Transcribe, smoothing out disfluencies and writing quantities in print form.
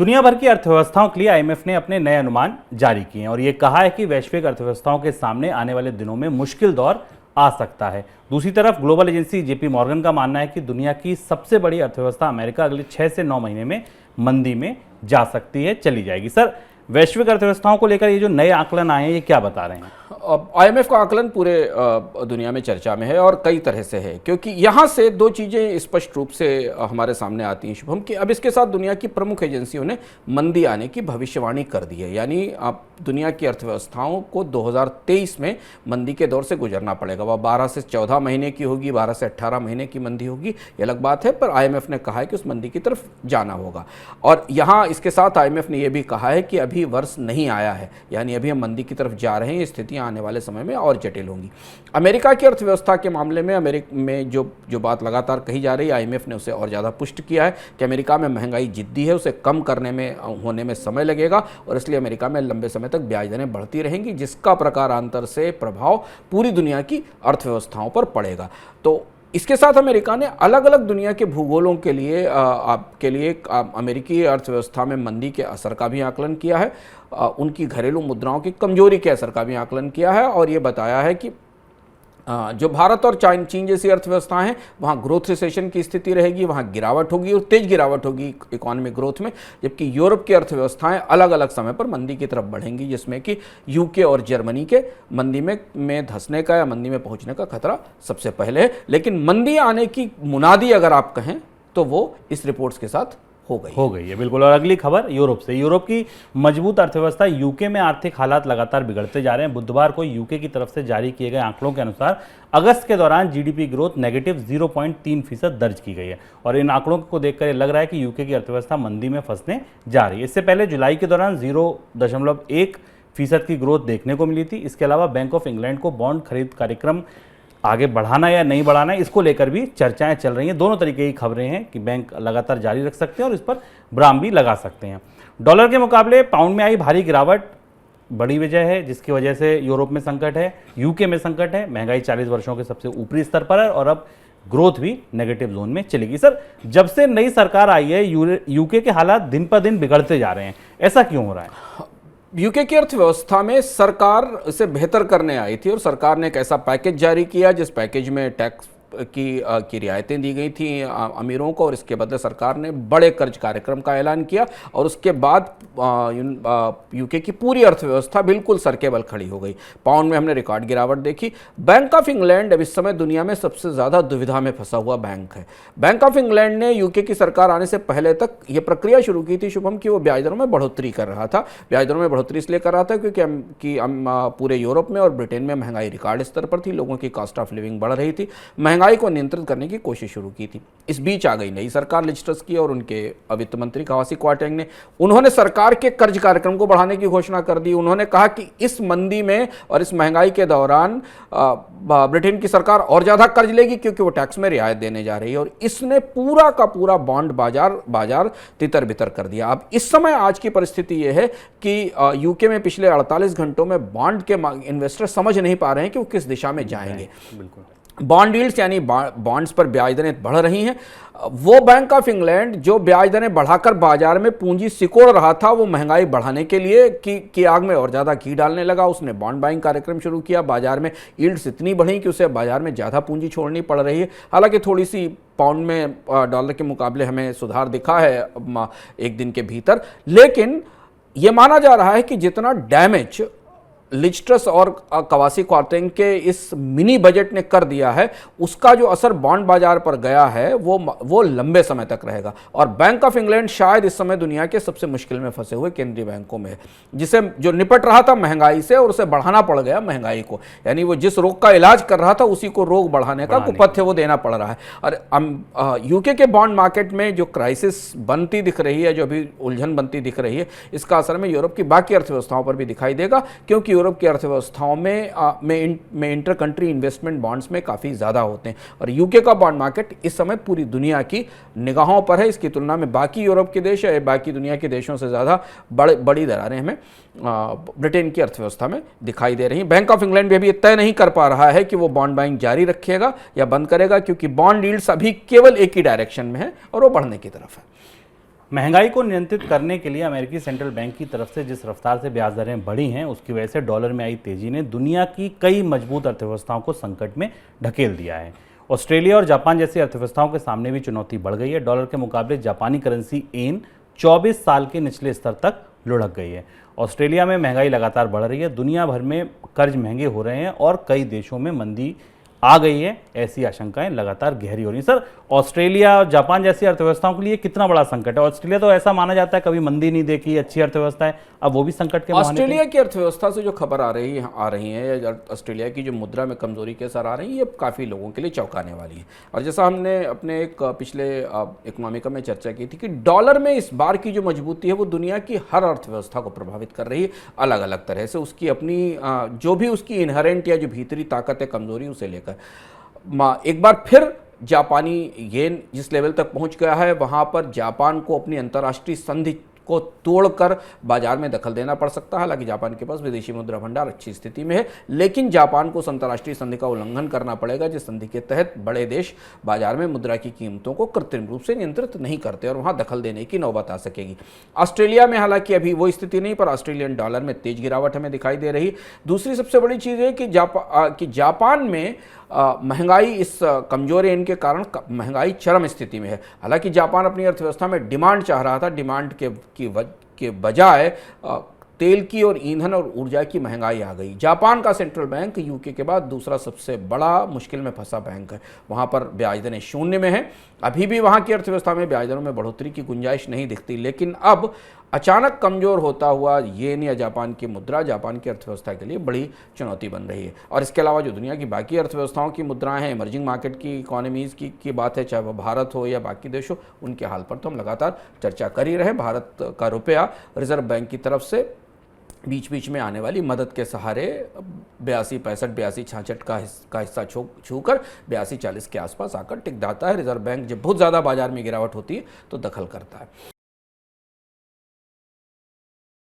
दुनिया भर की अर्थव्यवस्थाओं के लिए आईएमएफ ने अपने नए अनुमान जारी किए हैं और ये कहा है कि वैश्विक अर्थव्यवस्थाओं के सामने आने वाले दिनों में मुश्किल दौर आ सकता है। दूसरी तरफ ग्लोबल एजेंसी जेपी मॉर्गन का मानना है कि दुनिया की सबसे बड़ी अर्थव्यवस्था अमेरिका अगले 6 से 9 महीने में मंदी में जा सकती है, चली जाएगी। सर, वैश्विक अर्थव्यवस्थाओं को लेकर ये जो नए आकलन आए हैं, ये क्या बता रहे हैं? आईएमएफ का आकलन पूरे दुनिया में चर्चा में है और कई तरह से है, क्योंकि यहाँ से दो चीज़ें स्पष्ट रूप से हमारे सामने आती हैं शुभम, कि अब इसके साथ दुनिया की प्रमुख एजेंसियों ने मंदी आने की भविष्यवाणी कर दी है। यानी अब दुनिया की अर्थव्यवस्थाओं को 2023 में मंदी के दौर से गुजरना पड़ेगा। वह 12 से 14 महीने की होगी, 12 से 18 महीने की मंदी होगी, ये अलग बात है, पर आईएमएफ ने कहा है कि उस मंदी की तरफ जाना होगा। और यहाँ इसके साथ आईएमएफ ने यह भी कहा है कि अभी वर्ष नहीं आया है, यानी अभी हम मंदी की तरफ जा रहे हैं, स्थितियाँ आने वाले समय में और जटिल होंगी। अमेरिका की अर्थव्यवस्था के मामले में अमेरिका में जो बात लगातार कही जा रही है, आईएमएफ ने उसे और ज़्यादा पुष्ट किया है कि अमेरिका में महंगाई जिद्दी है, उसे कम करने में होने में समय लगेगा और इसलिए अमेरिका में लंबे समय तक ब्याज दरें बढ़ती रहेंगी, जिसका प्रकारांतर से प्रभाव पूरी दुनिया की अर्थव्यवस्थाओं पर पड़ेगा। तो इसके साथ अमेरिका ने अलग अलग दुनिया के भूगोलों के लिए अमेरिकी अर्थव्यवस्था में मंदी के असर का भी आकलन किया है, उनकी घरेलू मुद्राओं की कमजोरी के असर का भी आकलन किया है और ये बताया है कि जो भारत और चीन जैसी अर्थव्यवस्थाएं हैं वहाँ ग्रोथ रिसेशन की स्थिति रहेगी, वहाँ गिरावट होगी और तेज गिरावट होगी इकोनॉमिक ग्रोथ में, जबकि यूरोप की अर्थव्यवस्थाएं अलग अलग समय पर मंदी की तरफ बढ़ेंगी, जिसमें कि यूके और जर्मनी के मंदी में धंसने का या मंदी में पहुंचने का खतरा सबसे पहले है। लेकिन मंदी आने की मुनादी अगर आप कहें तो वो इस रिपोर्ट्स के साथ हो गई है, बिल्कुल। और अगली खबर यूरोप से। यूरोप की मजबूत अर्थव्यवस्था यूके में आर्थिक हालात लगातार बिगड़ते जा रहे हैं। बुधवार को यूके की तरफ से जारी किए गए आंकड़ों के अनुसार अगस्त के दौरान जीडीपी ग्रोथ नेगेटिव 0.3% दर्ज की गई है और इन आंकड़ों को देखकर ये लग रहा है कि यूके की अर्थव्यवस्था मंदी में फंसने जा रही है। इससे पहले जुलाई के दौरान 0.1% की ग्रोथ देखने को मिली थी। इसके अलावा बैंक ऑफ इंग्लैंड को बॉन्ड खरीद कार्यक्रम आगे बढ़ाना या नहीं बढ़ाना, इसको लेकर भी चर्चाएं चल रही हैं। दोनों तरीके की खबरें हैं कि बैंक लगातार जारी रख सकते हैं और इस पर विराम भी लगा सकते हैं। डॉलर के मुकाबले पाउंड में आई भारी गिरावट बड़ी वजह है, जिसकी वजह से यूरोप में संकट है, यूके में संकट है। महंगाई 40 वर्षों के सबसे ऊपरी स्तर पर है और अब ग्रोथ भी नेगेटिव जोन में चलेगी। सर, जब से नई सरकार आई है यूके के हालात दिन पर दिन बिगड़ते जा रहे हैं, ऐसा क्यों हो रहा है? यूके की अर्थव्यवस्था में सरकार इसे बेहतर करने आई थी और सरकार ने एक ऐसा पैकेज जारी किया जिस पैकेज में टैक्स की रियायतें दी गई थी अमीरों को और इसके बदले सरकार ने बड़े कर्ज कार्यक्रम का ऐलान किया और उसके बाद यूके की पूरी अर्थव्यवस्था बिल्कुल सर के बल खड़ी हो गई। पाउंड में हमने रिकॉर्ड गिरावट देखी। बैंक ऑफ इंग्लैंड अब इस समय दुनिया में सबसे ज़्यादा दुविधा में फंसा हुआ बैंक है। बैंक ऑफ इंग्लैंड ने यूके की सरकार आने से पहले तक ये प्रक्रिया शुरू की थी शुभम, कि वो ब्याज दरों में बढ़ोतरी कर रहा था। ब्याज दरों में बढ़ोतरी इसलिए कर रहा था क्योंकि पूरे यूरोप में और ब्रिटेन में महंगाई रिकॉर्ड स्तर पर थी, लोगों की कॉस्ट ऑफ लिविंग बढ़ रही थी, महंगाई को नियंत्रित करने की कोशिश शुरू की थी। इस बीच आ गई नई सरकार लिज ट्रस की और उनके वित्त मंत्री कवासी क्वार्टेंग ने, उन्होंने सरकार के कर्ज कार्यक्रम को बढ़ाने की घोषणा कर दी। उन्होंने कहा कि इस मंदी में और इस महंगाई के दौरान ब्रिटेन की सरकार और ज्यादा कर्ज लेगी क्योंकि वो टैक्स में रियायत देने जा रही है और इसने पूरा का पूरा बॉन्ड बाजार तितर बितर कर दिया। अब इस समय आज की परिस्थिति यह है कि यूके में पिछले 48 घंटों में बॉन्ड के इन्वेस्टर समझ नहीं पा रहे हैं कि वो किस दिशा में जाएंगे। बिल्कुल। बॉन्ड यील्ड्स यानी बॉन्ड्स पर ब्याज दरें बढ़ रही हैं। वो बैंक ऑफ इंग्लैंड जो ब्याज दरें बढ़ाकर बाजार में पूंजी सिकोड़ रहा था, वो महंगाई बढ़ाने के लिए की आग में और ज़्यादा घी डालने लगा। उसने बॉन्ड बाइंग कार्यक्रम शुरू किया। बाजार में यील्ड्स इतनी बढ़ी कि उसे बाजार में ज़्यादा पूंजी छोड़नी पड़ रही है। हालांकि थोड़ी सी पाउंड में डॉलर के मुकाबले हमें सुधार दिखा है एक दिन के भीतर, लेकिन ये माना जा रहा है कि जितना डैमेज लिज ट्रस और कवासी क्वार्टेंग के इस मिनी बजट ने कर दिया है, उसका जो असर बॉन्ड बाजार पर गया है वो लंबे समय तक रहेगा। और बैंक ऑफ इंग्लैंड शायद इस समय दुनिया के सबसे मुश्किल में फंसे हुए केंद्रीय बैंकों में, जिसे जो निपट रहा था महंगाई से और उसे बढ़ाना पड़ गया महंगाई को, यानी वो जिस रोग का इलाज कर रहा था उसी को रोग बढ़ाने का कुपथ्य वो देना पड़ रहा है। और यूके के बॉन्ड मार्केट में जो क्राइसिस बनती दिख रही है, जो अभी उलझन बनती दिख रही है, इसका असर में यूरोप की बाकी अर्थव्यवस्थाओं पर भी दिखाई देगा, क्योंकि यूरोप की अर्थव्यवस्थाओं में इंटर कंट्री इन्वेस्टमेंट बॉन्ड्स में काफ़ी ज़्यादा होते हैं और यूके का बॉन्ड मार्केट इस समय पूरी दुनिया की निगाहों पर है। इसकी तुलना में बाकी यूरोप के देश या बाकी दुनिया के देशों से ज़्यादा बड़ी दरारें हमें ब्रिटेन की अर्थव्यवस्था में दिखाई दे रही हैं। बैंक ऑफ इंग्लैंड भी अभी तय नहीं कर पा रहा है कि वो बॉन्ड बाइंग जारी रखेगा या बंद करेगा, क्योंकि बॉन्ड यील्ड्स अभी केवल एक ही डायरेक्शन में है और वो बढ़ने की तरफ है। महंगाई को नियंत्रित करने के लिए अमेरिकी सेंट्रल बैंक की तरफ से जिस रफ्तार से ब्याज दरें बढ़ी हैं, उसकी वजह से डॉलर में आई तेजी ने दुनिया की कई मजबूत अर्थव्यवस्थाओं को संकट में ढकेल दिया है। ऑस्ट्रेलिया और जापान जैसी अर्थव्यवस्थाओं के सामने भी चुनौती बढ़ गई है। डॉलर के मुकाबले जापानी करेंसी येन 24 साल के निचले स्तर तक लुढ़क गई है। ऑस्ट्रेलिया में महंगाई लगातार बढ़ रही है, दुनिया भर में कर्ज महंगे हो रहे हैं और कई देशों में मंदी आ गई है। ऐसी आशंकाएं लगातार गहरी हो रही हैं। सर, ऑस्ट्रेलिया और जापान जैसी अर्थव्यवस्थाओं के लिए कितना बड़ा संकट है? ऑस्ट्रेलिया तो ऐसा माना जाता है कभी मंदी नहीं देखी, अच्छी अर्थव्यवस्था है, अब वो भी संकट के मुहाने पे। ऑस्ट्रेलिया की अर्थव्यवस्था से जो खबर आ रही है या ऑस्ट्रेलिया की जो मुद्रा में कमजोरी के असर आ रही है, ये काफ़ी लोगों के लिए चौंकाने वाली है। और जैसा हमने अपने एक पिछले इकोनॉमिका में चर्चा की थी कि डॉलर में इस बार की जो मजबूती है वो दुनिया की हर अर्थव्यवस्था को प्रभावित कर रही है अलग अलग तरह से। उसकी अपनी जो भी उसकी इनहेरेंट या जो भीतरी ताकत है, कमजोरी, उसे लेकर एक बार फिर जापानी येन जिस लेवल तक पहुंच गया है, वहां पर जापान को अपनी अंतर्राष्ट्रीय संधि को तोड़कर बाजार में दखल देना पड़ सकता है। हालांकि जापान के पास विदेशी मुद्रा भंडार अच्छी स्थिति में है, लेकिन जापान को अंतर्राष्ट्रीय संधि का उल्लंघन करना पड़ेगा, जिस संधि के तहत बड़े देश बाजार में मुद्रा की कीमतों को कृत्रिम रूप से नियंत्रित नहीं करते और वहां दखल देने की नौबत आ सकेगी। ऑस्ट्रेलिया में हालांकि अभी वो स्थिति नहीं, पर ऑस्ट्रेलियन डॉलर में तेज गिरावट हमें दिखाई दे रही। दूसरी सबसे बड़ी चीज़ है कि जापान में महंगाई इस कमजोर येन के कारण महंगाई चरम स्थिति में है। हालांकि जापान अपनी अर्थव्यवस्था में डिमांड चाह रहा था, डिमांड के बजाय तेल की और ईंधन और ऊर्जा की महंगाई आ गई। जापान का सेंट्रल बैंक यूके के बाद दूसरा सबसे बड़ा मुश्किल में फंसा बैंक है। वहाँ पर ब्याज दरें शून्य में हैं। अभी भी वहाँ की अर्थव्यवस्था में ब्याज दरों में बढ़ोतरी की गुंजाइश नहीं दिखती, लेकिन अब अचानक कमजोर होता हुआ येन या जापान की मुद्रा जापान की अर्थव्यवस्था के लिए बड़ी चुनौती बन रही है। और इसके अलावा जो दुनिया की बाकी अर्थव्यवस्थाओं की मुद्राएं हैं, इमर्जिंग मार्केट की इकोनॉमीज़ की बात है, चाहे वह भारत हो या बाकी देश हो, उनके हाल पर तो हम लगातार चर्चा कर ही रहे। भारत का रुपया रिजर्व बैंक की तरफ से बीच बीच में आने वाली मदद के सहारे 82, 65, 82, 66 का हिस्सा छूकर 82, 40 के आसपास आकर टिक जाता है। रिजर्व बैंक जब बहुत ज़्यादा बाजार में गिरावट होती है तो दखल करता है।